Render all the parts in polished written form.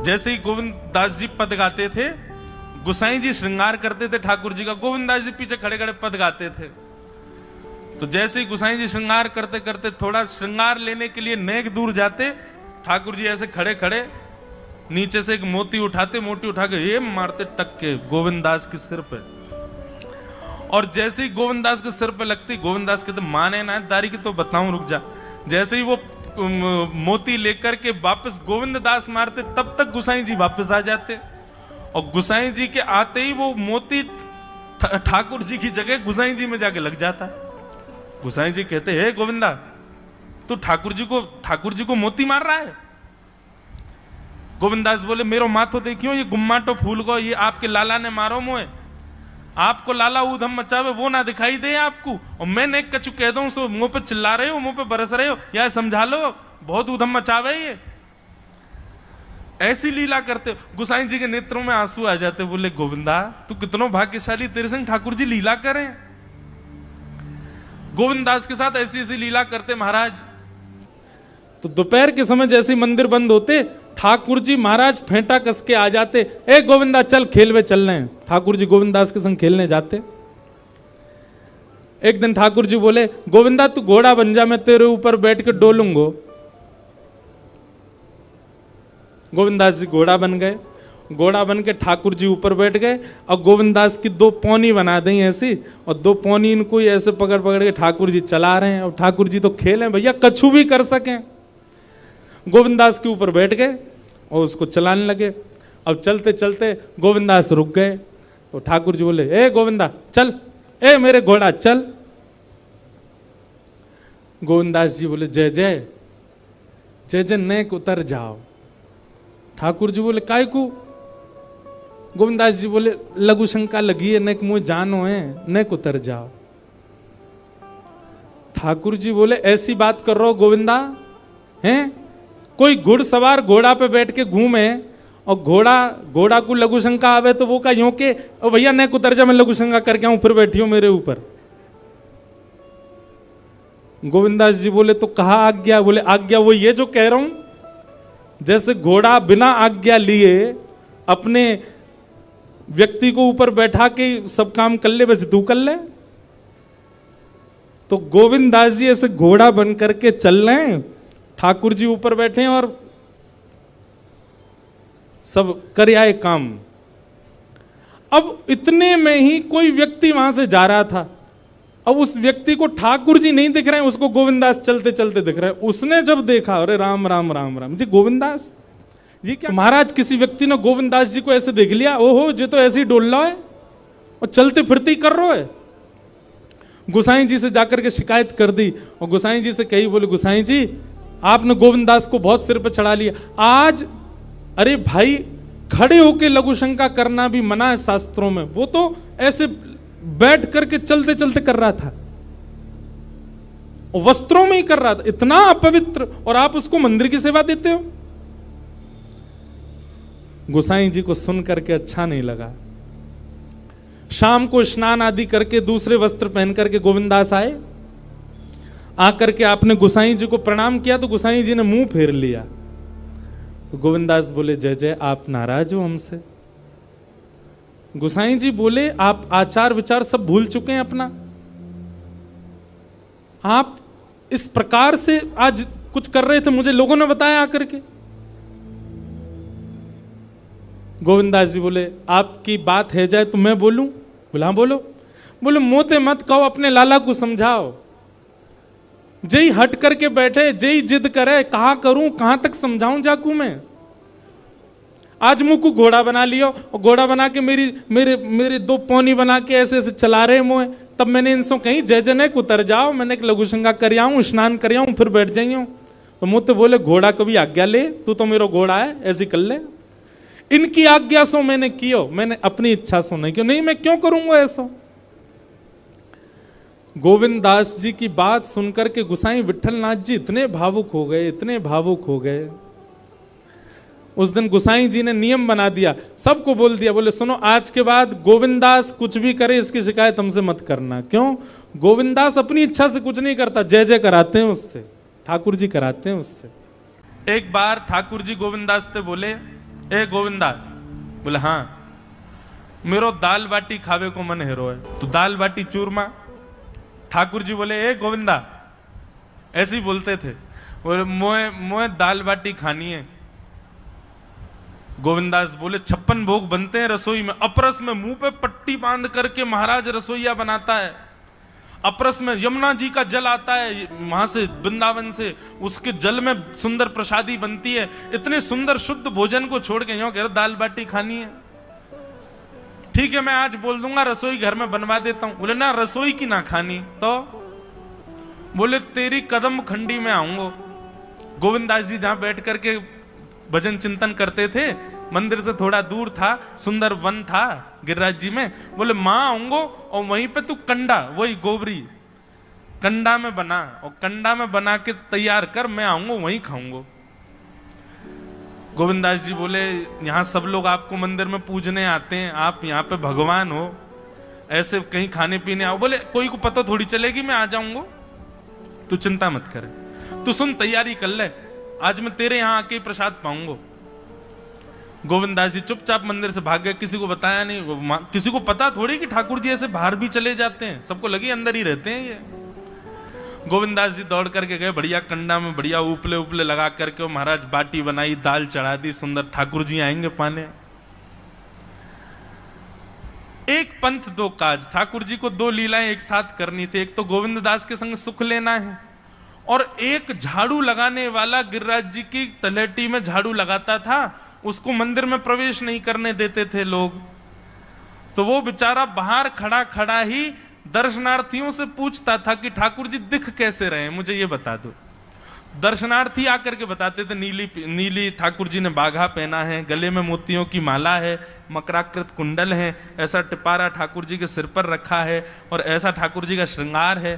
जैसे ही गोविंद दास जी पद गाते थे, गोसाई जी श्रृंगार करते थे ठाकुर जी का, गोविंद दास जी पीछे खड़े खड़े पद गाते थे। तो जैसे ही गोसाई जी श्रृंगार करते करते थोड़ा श्रृंगार लेने के लिए नेक दूर जाते, ठाकुर जी ऐसे खड़े खड़े नीचे से एक मोती उठाते, मोती उठा के ये मारते टक के गोविंद दास के सिर पे। और जैसे ही गोविंद दास के सिर पे लगती, गोविंद दास कहते माने ना दारी की तो बताऊं, रुक जा। जैसे ही वो मोती लेकर के वापस गोविंद दास मारते, तब तक गोसाई जी वापस आ जाते। और गोसाई जी के आते ही वो मोती ठाकुर जी की जगह गोसाई जी में जाके लग जाता। गोसाई जी कहते हे गोविंदा, तू ठाकुर जी को मोती मार रहा है। गोविंद दास बोले मेरो माथो देखियो, ये गुम्माटो फूल को ये आपके लाला ने मारो मोए। आपको लाला ऊधम मचावे वो ना दिखाई दे आपको, और मैं नेक कछु कह दूं सो मुंह पे चिल्ला रहे हो, मुंह पे बरस रहे हो, या समझा लो बहुत ऊधम मचावे ये। ऐसी लीला करते। गोसाई जी के नेत्रों में आंसू आ जाते, बोले गोविंदा तू कितनो भाग्यशाली, तेरे संग ठाकुर जी लीला करें। गोविंद दास के साथ ऐसी ऐसी लीला करते महाराज। तो दोपहर के समय जैसे मंदिर बंद होते, ठाकुर जी महाराज फेंटा कस के आ जाते, ए गोविंदा चल खेलवे चल रहे हैं। ठाकुर जी गोविंद दास के संग खेलने जाते। एक दिन ठाकुर जी बोले गोविंदा तू घोड़ा बन जा, मैं तेरे ऊपर बैठ के डोलूंगो। गोविंद दास जी घोड़ा बन गए। घोड़ा बन के ठाकुर जी ऊपर बैठ गए, और गोविंद दास की दो पौनी बना दी ऐसी, और दो पौनी इनको ऐसे पकड़ पकड़ के ठाकुर जी चला रहे हैं। और ठाकुर जी तो खेले भैया, कछु भी कर सकें। गोविंद दास के ऊपर बैठ गए और उसको चलाने लगे। अब चलते चलते गोविंद दास रुक गए। तो ठाकुर जी बोले ए गोविंदा चल, ए मेरे घोड़ा चल। गोविंद दास जी बोले जय जय जय जय, नेक उतर जाओ। ठाकुर जी बोले काय को? गोविंद दास जी बोले लघु शंका लगी है, नेक मुझे जानो है, नेक उतर जाओ। ठाकुर जी बोले ऐसी बात कर रहे हो गोविंदा हैं? कोई घुड़सवार घोड़ा पे बैठ के घूमे और घोड़ा को लघु शंका आवे तो वो का यूं के ओ भैया नेक उतर जा, मैं लघु शंका करके आऊं, फिर बैठियो मेरे ऊपर। गोविंदास जी बोले तो कहा आज्ञा? बोले आज्ञा वो ये जो कह रहा हूं, जैसे घोड़ा बिना आज्ञा लिए अपने व्यक्ति को ऊपर बैठा के सब काम कर ले, वैसे तू कर ले। तो गोविंद दास जी ऐसे घोड़ा बन करके चल रहे हैं, ठाकुर जी ऊपर बैठे हैं और सब कर आए काम। अब इतने में ही कोई व्यक्ति वहां से जा रहा था। अब उस व्यक्ति को ठाकुर जी नहीं दिख रहे हैं, उसको गोविंद दास चलते चलते दिख रहे हैं। उसने जब देखा अरे राम राम राम राम जी, गोविंद दास जी क्या? महाराज किसी व्यक्ति ने गोविंद दास जी को ऐसे देख लिया, ओहो जी तो ऐसे ही डोल रहा है और चलते फिरते ही कर रहा है। गोसाई जी से जाकर के शिकायत कर दी और गोसाई जी से कही, बोले गोसाई जी आपने गोविंद दास को बहुत सिर पर चढ़ा लिया आज। अरे भाई खड़े होके लघु शंका करना भी मना है शास्त्रों में, वो तो ऐसे बैठ करके चलते चलते कर रहा था, वस्त्रों में ही कर रहा था, इतना अपवित्र, और आप उसको मंदिर की सेवा देते हो। गोसाई जी को सुन करके अच्छा नहीं लगा। शाम को स्नान आदि करके दूसरे वस्त्र पहन करके गोविंदास आए। आकर के आपने गोसाई जी को प्रणाम किया तो गोसाई जी ने मुंह फेर लिया। तो गोविंदास बोले जय जय, आप नाराज हो हमसे? गोसाई जी बोले आप आचार विचार सब भूल चुके हैं अपना। आप इस प्रकार से आज कुछ कर रहे थे, मुझे लोगों ने बताया आकर के। गोविंदास जी बोले आपकी बात है जाए तो मैं बोलूं? बोला हाँ बोलो। बोले मोते मत कहो, अपने लाला को समझाओ। जय हट करके बैठे, जय जिद करे, कहा करूं कहां तक समझाऊं जाकू मैं? आज मुंह को घोड़ा बना लियो और घोड़ा बना के मेरे दो पौनी बना के ऐसे ऐसे चला रहे मुंह। तब मैंने इनसे कहीं जय जय नेक उतर जाओ, मैंने एक लघु शंका कर आऊं, स्नान कर आऊं, फिर बैठ जाइयो। तो मुझे बोले घोड़ा कभी आज्ञा ले, तू तो मेरा घोड़ा है, ऐसी कर ले। इनकी आज्ञा सो मैंने कियो, मैंने अपनी इच्छा सो नहीं कियो। नहीं मैं क्यों करूंगा ऐसा? गोविंद दास जी की बात सुनकर के गोसाई विठलनाथ जी इतने भावुक हो गए, इतने भावुक हो गए। उस दिन गोसाई जी ने नियम बना दिया, सबको बोल दिया, बोले सुनो आज के बाद गोविंद दास कुछ भी करे इसकी शिकायत हमसे मत करना। क्यों? गोविंद दास अपनी इच्छा से कुछ नहीं करता, जय जय कराते हैं उससे, ठाकुर जी कराते हैं उससे। एक बार ठाकुर जी गोविंद दास से बोले ए गोविंदा। बोले हाँ, मेरो दाल बाटी खावे को मन हेरो है, तो दाल बाटी चूरमा। ठाकुर जी बोले ए गोविंदा, ऐसे ही बोलते थे, बोले मोए दाल बाटी खानी है। गोविंदास बोले 56 भोग बनते हैं रसोई में, अपरस में मुंह पे पट्टी बांध करके महाराज रसोईया बनाता है। अपरस में यमुना जी का जल आता है वहां से, वृंदावन से, उसके जल में सुंदर प्रसादी बनती है। इतने सुंदर शुद्ध भोजन को छोड़ के यूं कह रहे दाल बाटी खानी है। ठीक है, मैं आज बोल दूंगा रसोई घर में बनवा देता हूं। बोले ना, रसोई की ना खानी तो। बोले तेरी कदम खंडी में आऊंगा। गोविंदास जी जहां बैठ करके भजन चिंतन करते थे, मंदिर से थोड़ा दूर था, सुंदर वन था गिरिराज जी में। बोले मां आऊंगो और वहीं पे तू कंडा, वही गोबरी कंडा में बना, और कंडा में बना के तैयार कर, मैं आऊंगा वहीं खाऊंगा। गोविंदास जी बोले यहां सब लोग आपको मंदिर में पूजने आते हैं, आप यहाँ पे भगवान हो, ऐसे कहीं खाने पीने आओ। बोले कोई को पता थोड़ी चलेगी, मैं आ जाऊंगा, तू चिंता मत करे, तू सुन तैयारी कर ले, आज मैं तेरे यहां आके प्रसाद पाऊंगा। गोविंदास जी चुपचाप मंदिर से भाग गए, किसी को बताया नहीं। किसी को पता थोड़ी कि ठाकुर जी ऐसे बाहर भी चले जाते हैं, सबको लगी अंदर ही रहते हैं ये। गोविंदास जी दौड़ करके गए, बढ़िया कंडा में बढ़िया उपले उपले लगा करके महाराज बाटी बनाई, दाल चढ़ा दी, सुंदर। ठाकुर जी आएंगे पाने। एक पंथ दो काज, ठाकुर जी को 2 लीलाएं एक साथ करनी थी। एक तो गोविंद दास के संग सुख लेना है, और एक झाड़ू लगाने वाला गिरिराज जी की तलहटी में झाड़ू लगाता था, उसको मंदिर में प्रवेश नहीं करने देते थे लोग। तो वो बेचारा बाहर खड़ा खड़ा ही दर्शनार्थियों से पूछता था कि ठाकुर जी दिख कैसे रहे हैं, मुझे ये बता दो। दर्शनार्थी आकर के बताते थे नीली ठाकुर जी ने बाघा पहना है, गले में मोतियों की माला है, मकराकृत कुंडल है, ऐसा टिपारा ठाकुर जी के सिर पर रखा है, और ऐसा ठाकुर जी का श्रृंगार है।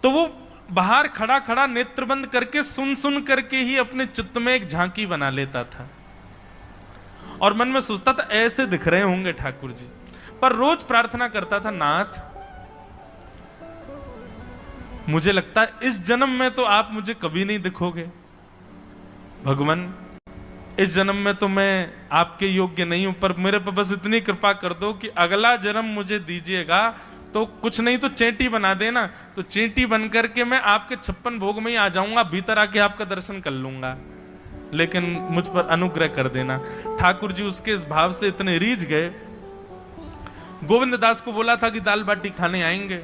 तो वो बाहर खड़ा खड़ा नेत्रबंद करके सुन सुन करके ही अपने चित्त में एक झांकी बना लेता था, और मन में सोचता था ऐसे दिख रहे होंगे ठाकुर जी। पर रोज प्रार्थना करता था, नाथ मुझे लगता है इस जन्म में तो आप मुझे कभी नहीं दिखोगे, भगवान इस जन्म में तो मैं आपके योग्य नहीं हूं, पर मेरे पर बस इतनी कृपा कर दो कि अगला जन्म मुझे दीजिएगा, तो कुछ नहीं तो चेंटी बना देना, तो चेंटी बन करके मैं आपके 56 भोग में ही आ जाऊंगा, भीतर आके आपका दर्शन कर लूंगा, लेकिन मुझ पर अनुग्रह कर देना। ठाकुर जी उसके इस भाव से इतने रीझ गए। गोविंद दास को बोला था कि दाल बाटी खाने आएंगे,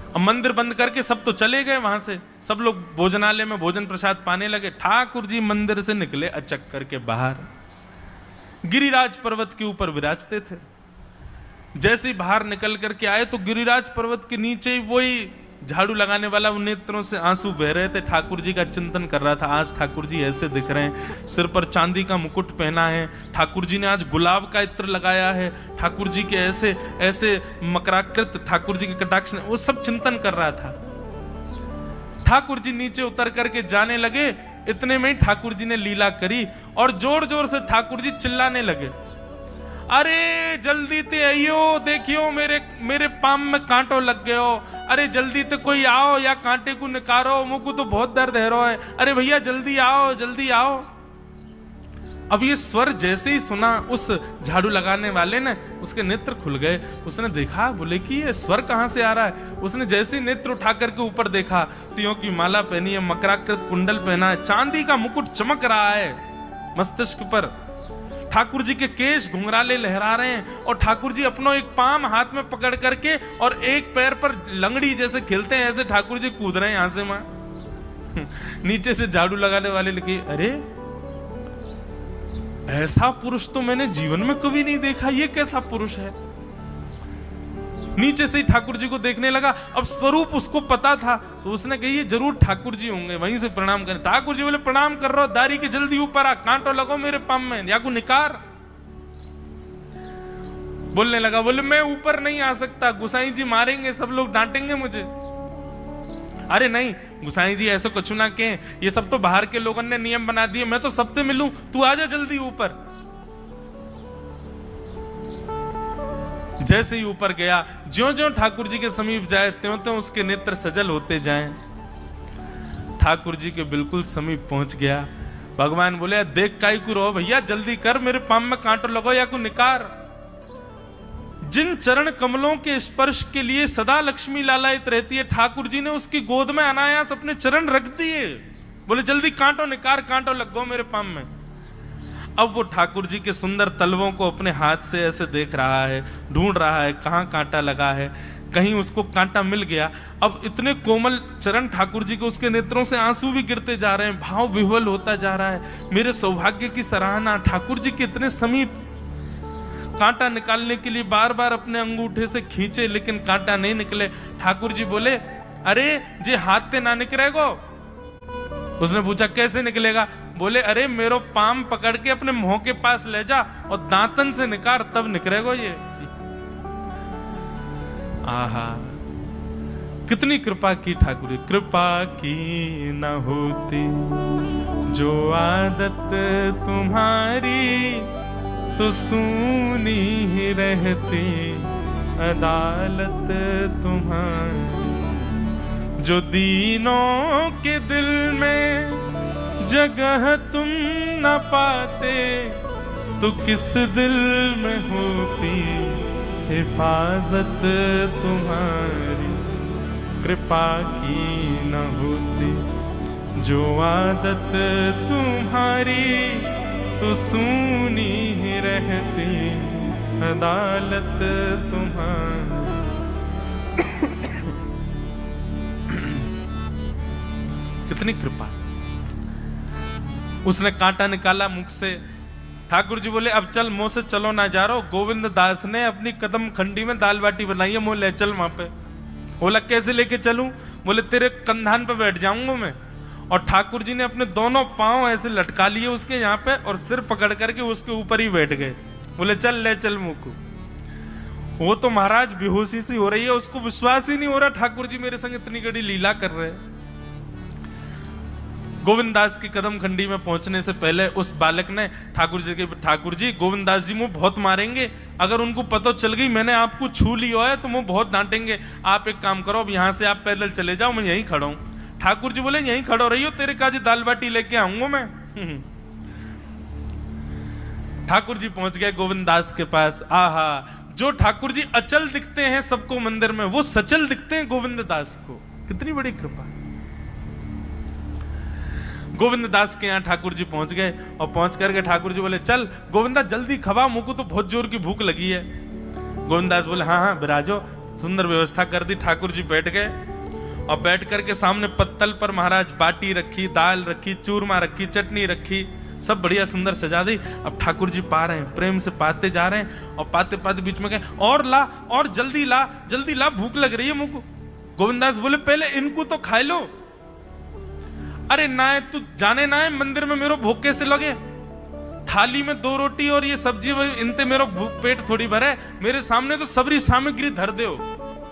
अब मंदिर बंद करके सब तो चले गए वहां से, सब लोग भोजनालय में भोजन प्रसाद पाने लगे। ठाकुर जी मंदिर से निकले अचक करके बाहर, गिरिराज पर्वत के ऊपर विराजते थे। जैसे ही बाहर निकल करके आए तो गिरिराज पर्वत के नीचे ही वही झाड़ू लगाने वाला उन नेत्रों से आंसू बह रहे थे। ठाकुर जी का चिंतन कर रहा था, आज ठाकुर जी ऐसे दिख रहे हैं, सिर पर चांदी का मुकुट पहना है, ठाकुर जी ने आज गुलाब का इत्र लगाया है, ठाकुर जी के ऐसे ऐसे मकराकृत ठाकुर जी के कटाक्ष, वो सब चिंतन कर रहा था। ठाकुर जी नीचे उतर करके जाने लगे, इतने में ही ठाकुर जी ने लीला करी और जोर जोर से ठाकुर जी चिल्लाने लगे, अरे जल्दी ते आइयो, देखियो मेरे पाम में कांटो लग गयो, अरे जल्दी ते कोई आओ या कांटे को निकारो, मुझको तो बहुत दर्द है रो है, अरे भैया जल्दी आओ जल्दी आओ। अब ये स्वर जैसे ही सुना उस झाड़ू लगाने वाले ने, उसके नेत्र खुल गए। उसने देखा, बोले कि ये स्वर कहां से आ रहा है। उसने जैसे ही नेत्र उठा करके ऊपर देखा, तियों की माला पहनी है, मकराकृत कुंडल पहना है, चांदी का मुकुट चमक रहा है मस्तिष्क पर, ठाकुर जी के केश घुंघराले लहरा रहे हैं, और ठाकुर जी अपनो एक पाम हाथ में पकड़ करके और एक पैर पर लंगड़ी जैसे खेलते हैं, ऐसे ठाकुर जी कूद रहे हैं यहां से वहां। नीचे से झाड़ू लगाने वाले लिखे, अरे ऐसा पुरुष तो मैंने जीवन में कभी नहीं देखा, ये कैसा पुरुष है। नीचे से ही ठाकुर जी को देखने लगा। अब स्वरूप उसको पता था, तो उसने कही ये जरूर ठाकुर जी होंगे, वहीं से प्रणाम करें। ठाकुर जी बोले प्रणाम कर रहा हूं, दारी के जल्दी ऊपर आ, कांटो लगो मेरे पाम में, या को निकार। बोलने लगा, बोले मैं ऊपर नहीं आ सकता, गुसाई जी मारेंगे, सब लोग डांटेंगे मुझे। अरे नहीं गुसाई जी ऐसे कुछ ना के, ये सब तो बाहर के लोगों ने नियम बना दिए, मैं तो सबसे मिलूं, तू आजा जल्दी ऊपर। जैसे ही ऊपर गया, ज्यों-ज्यों ठाकुर जी के समीप जाए, त्यों-त्यों उसके नेत्र सजल होते जाएं। ठाकुर जी के बिल्कुल समीप पहुंच गया, भगवान बोले देख काई को रो भैया, जल्दी कर, मेरे पाम में कांटो लगो या को निकार। जिन चरण कमलों के स्पर्श के लिए सदा लक्ष्मी लालायित रहती है, ठाकुर जी ने उसकी गोद में अनायास अपने चरण रख दिए। बोले जल्दी कांटो निकार, कांटो लग गो मेरे पाम में। अब वो ठाकुर जी के सुंदर तलवों को अपने हाथ से ऐसे देख रहा है, ढूंढ रहा है कहां कांटा लगा है, कहीं उसको कांटा मिल गया। अब इतने कोमल चरण ठाकुर जी को, उसके नेत्रों से आंसू भी गिरते जा रहे हैं, भाव विह्वल होता जा रहा है। मेरे सौभाग्य की सराहना, ठाकुर जी के इतने समीप। कांटा निकालने के लिए बार बार अपने अंगूठे से खींचे, लेकिन कांटा नहीं निकले। ठाकुर जी बोले अरे जे हाथ ते ना निकलेगो। उसने पूछा कैसे निकलेगा? बोले अरे मेरो पाम पकड़ के अपने मुंह के पास ले जा और दांतन से निकाल, तब निकलेगो ये। आहा, कितनी कृपा की ठाकुर जी। कृपा की न होती जो आदत तुम्हारी, तो सूनी ही रहती अदालत तुम्हारी। जो दीनों के दिल में जगह तुम न पाते, तो किस दिल में होती हिफाजत तुम्हारी। कृपा की न होती जो आदत तुम्हारी, तो सूनी ही रहती अदालत तुम्हारी। कितनी कृपा। उसने कांटा निकाला मुख से। ठाकुर जी बोले अब चल, मुंह से चलो ना जा रहा। गोविंद दास ने अपनी कदम खंडी में दाल बाटी बनाई है, मुंह ले चल वहां पे। बोला कैसे लेके चलूं? बोले तेरे कंधान पे बैठ जाऊंगा मैं। और ठाकुर जी ने अपने दोनों पांव ऐसे लटका लिए उसके यहाँ पे, और सिर पकड़ करके उसके ऊपर ही बैठ गए। बोले चल ले चल मुंह को। वो तो महाराज बेहोशी सी हो रही है, उसको विश्वास ही नहीं हो रहा ठाकुर जी मेरे संग इतनी बड़ी लीला कर रहे हैं। गोविंद दास की कदम खंडी में पहुंचने से पहले उस बालक ने ठाकुर जी गोविंद दास जी मुंह बहुत मारेंगे, अगर उनको पता चल गई मैंने आपको छू लिया है तो मुंह बहुत डांटेंगे। आप एक काम करो, अब यहां से आप पैदल चले जाओ, मैं यहीं खड़ा हूं। ठाकुर जी बोले यहीं खड़ो रही हो, तेरे काजी दाल बाटी लेके आऊंगा मैं। ठाकुर जी पहुंच गए गोविंद दास के पास। आहा, जो ठाकुर जी अचल दिखते हैं सबको मंदिर में, वो सचल दिखते हैं गोविंद दास को। कितनी बड़ी कृपा। गोविंद दास के यहाँ ठाकुर जी पहुंच गए, और पहुंच करके ठाकुर जी बोले चल गोविंदा जल्दी खवा, मुझको तो बहुत जोर की भूख लगी है। गोविंद दास बोले हाँ हाँ विराजो। सुंदर व्यवस्था कर दी। ठाकुर जी बैठ गए, और बैठ करके सामने पत्तल पर महाराज बाटी रखी, दाल रखी, चूरमा रखी, चटनी रखी, सब बढ़िया सुंदर सजा दी। अब ठाकुर जी पा रहे हैं, प्रेम से पाते जा रहे हैं, और पाते पाते बीच में गए और ला, और जल्दी ला, भूख लग रही है मुझको। गोविंदास बोले पहले इनको तो खा लो। अरे ना है तू जाने ना है मंदिर में मेरो भूख कैसे लगे? थाली में 2 रोटी और ये सब्जी, इनते मेरो पेट थोड़ी भरे। मेरे सामने तो सबरी सामग्री धर दो,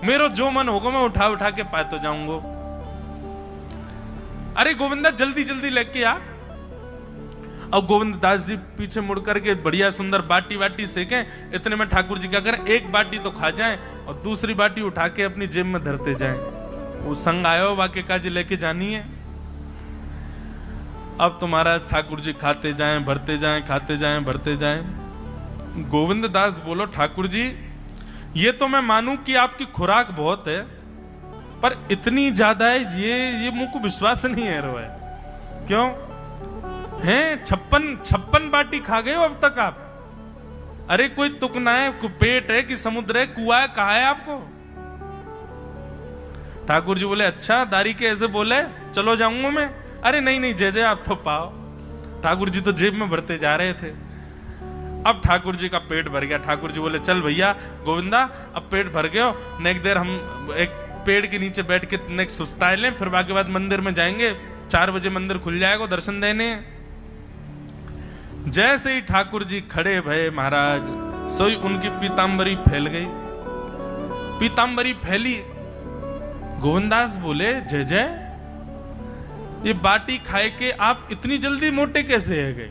मेरो जो मन होगा मैं उठा उठा के पाते जाऊंगा। अरे गोविंदा जल्दी जल्दी लेके आ। अब गोविंद दास जी पीछे मुड़ करके बढ़िया सुंदर बाटी वाटी सेके। इतने में ठाकुर जी क्या करें, एक बाटी तो खा जाएं और दूसरी बाटी उठा के अपनी जेब में धरते जाएं। वो संग आयो वाक्य काजी लेके जानी है। अब तुम्हारा ठाकुर जी खाते जाएं, भरते जाएं, खाते जाएं, भरते जाएं। गोविंद दास बोलो ठाकुर जी ये तो मैं मानूं कि आपकी खुराक बहुत है, पर इतनी ज्यादा है ये मुझको विश्वास नहीं है रहा है। क्यों हैं? 56 बाटी खा गए हो अब तक आप? अरे कोई तुकना है, पेट है कि समुद्र है, कुआ है, कहा है आपको? ठाकुर जी बोले अच्छा दारी के ऐसे बोले, चलो जाऊंगा मैं। अरे नहीं जय आप तो पाओ। ठाकुर जी तो जेब में भरते जा रहे थे। अब ठाकुर जी का पेट भर गया। ठाकुर जी बोले चल भैया गोविंदा अब पेट भर गया, नेक देर हम एक पेड़ के नीचे बैठ के नेक सुस्ताए लें, फिर बाकी बाद मंदिर में जाएंगे। 4 बजे मंदिर खुल जाएगा दर्शन देने। जैसे ही ठाकुर जी खड़े भये महाराज, सोई उनकी पीतांबरी फैल गई। पीतांबरी फैली। गोविंदास बोले जय ये बाटी खाए के आप इतनी जल्दी मोटे कैसे है गए?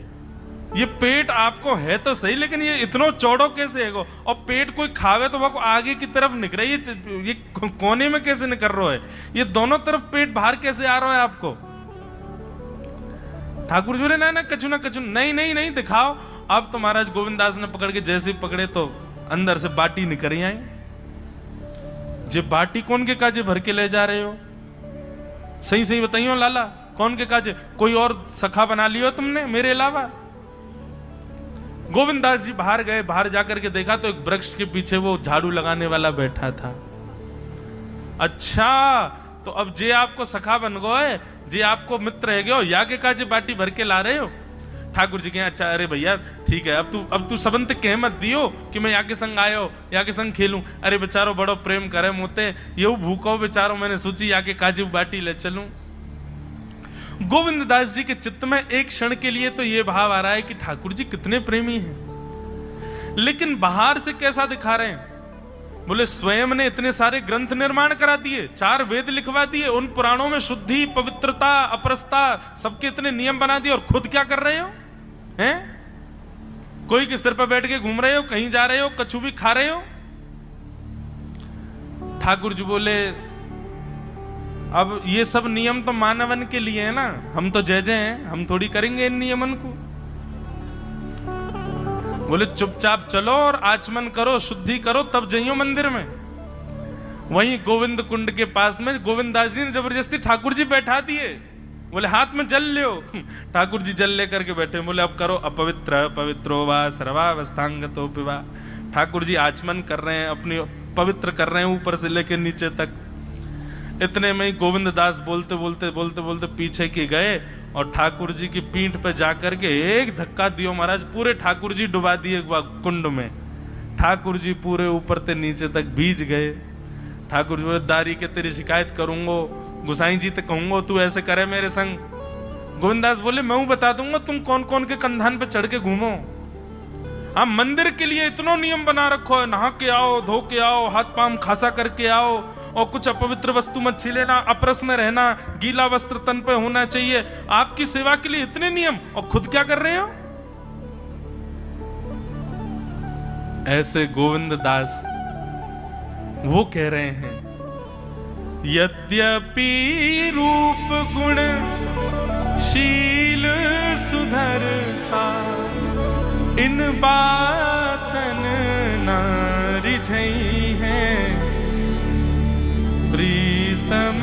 ये पेट आपको है तो सही, लेकिन ये इतना चौड़ो कैसे है गो? और पेट कोई खावे तो वो आगे की तरफ निकल रही है, ये कोने में कैसे निकल रहा है? ये दोनों तरफ पेट बाहर कैसे आ रहा है आपको? ठाकुर जी बोले ना कछु ना कछु, नहीं नहीं नहीं दिखाओ। अब तो महाराज गोविंददास ने पकड़ के जैसे ही पकड़े तो अंदर से बाटी निकल आई। जे बाटी कौन के काजे भर के ले जा रहे हो? सही सही बताइयो लाला, कौन के काजे? कोई और सखा बना लियो तुमने मेरे अलावा? गोविंददास जी बाहर गए, बाहर जाकर के देखा तो एक वृक्ष के पीछे वो झाड़ू लगाने वाला बैठा था। अच्छा, तो अब जे आपको सखा बन गए, जे आपको मित्र है गयो, या के काजे बाटी भर के ला रहे हो? ठाकुर जी कहे अच्छा अरे भैया ठीक है, अब तू सबंत कह मत दियो कि मैं यहाँ के संग आयो, यहाँ के संग खेलूं। अरे बेचारो बड़ो प्रेम करे मोते, ये भूखो बेचारो, मैंने सोची यहाँ के काजे बाटी ले चलूं। गोविंददास जी के चित्त में एक क्षण के लिए तो ये भाव आ रहा है कि ठाकुर जी कितने प्रेमी हैं, लेकिन बाहर से कैसा दिखा रहे हैं? बोले स्वयं ने इतने सारे ग्रंथ निर्माण करा दिए, 4 वेद लिखवा दिए, उन पुराणों में शुद्धि, पवित्रता, अपरसता, सबके इतने नियम बना दिए, और खुद क्या कर रहे हो? हैं? कोई के सिर पर बैठ के घूम रहे हो, कहीं जा रहे हो, कछु भी खा रहे हो? ठाकुर जी बोले अब ये सब नियम तो मानवन के लिए है ना, हम तो जय जय हैं, हम थोड़ी करेंगे इन नियमन को। बोले चुपचाप चलो और आचमन करो, शुद्धि करो, तब जाइयो मंदिर में। वहीं गोविंद कुंड के पास में गोविंददास जी ने जबरदस्ती ठाकुर जी बैठा दिए। बोले हाथ में जल लो। ठाकुर जी जल लेकर के बैठे। बोले अब करो अपवित्र पवित्रो वा सर्वावस्थांगतो पिवा। ठाकुर जी आचमन कर रहे हैं, अपनी पवित्र कर रहे हैं ऊपर से लेकर नीचे तक। इतने में ही गोविंददास बोलते बोलते बोलते बोलते पीछे के गए और ठाकुर जी की पीठ पे जाकर के एक धक्का दियो महाराज, पूरे ठाकुर जी डुबा दिए कुंड में। ठाकुर जी पूरे ऊपर से नीचे तक भीज गए। ठाकुर जी बोले दारी के तेरी शिकायत करूंगो, गुसाई जी तो कहूंगो तू ऐसे करे मेरे संग। गोविंददास बोले मैं बता दूंगा तुम कौन कौन के कंधान पे चढ़ के घूमो। आप मंदिर के लिए इतना नियम बना रखो है, नहा के आओ, धो के आओ, हाथ पांव खासा करके आओ, और कुछ अपवित्र वस्तु मत छीलेना, अपरस में रहना, गीला वस्त्र तन पे होना चाहिए। आपकी सेवा के लिए इतने नियम, और खुद क्या कर रहे हो? ऐसे गोविंददास वो कह रहे हैं यद्यपि रूप गुण शील सुधरता, इन बातन न रिझई है, प्रीतम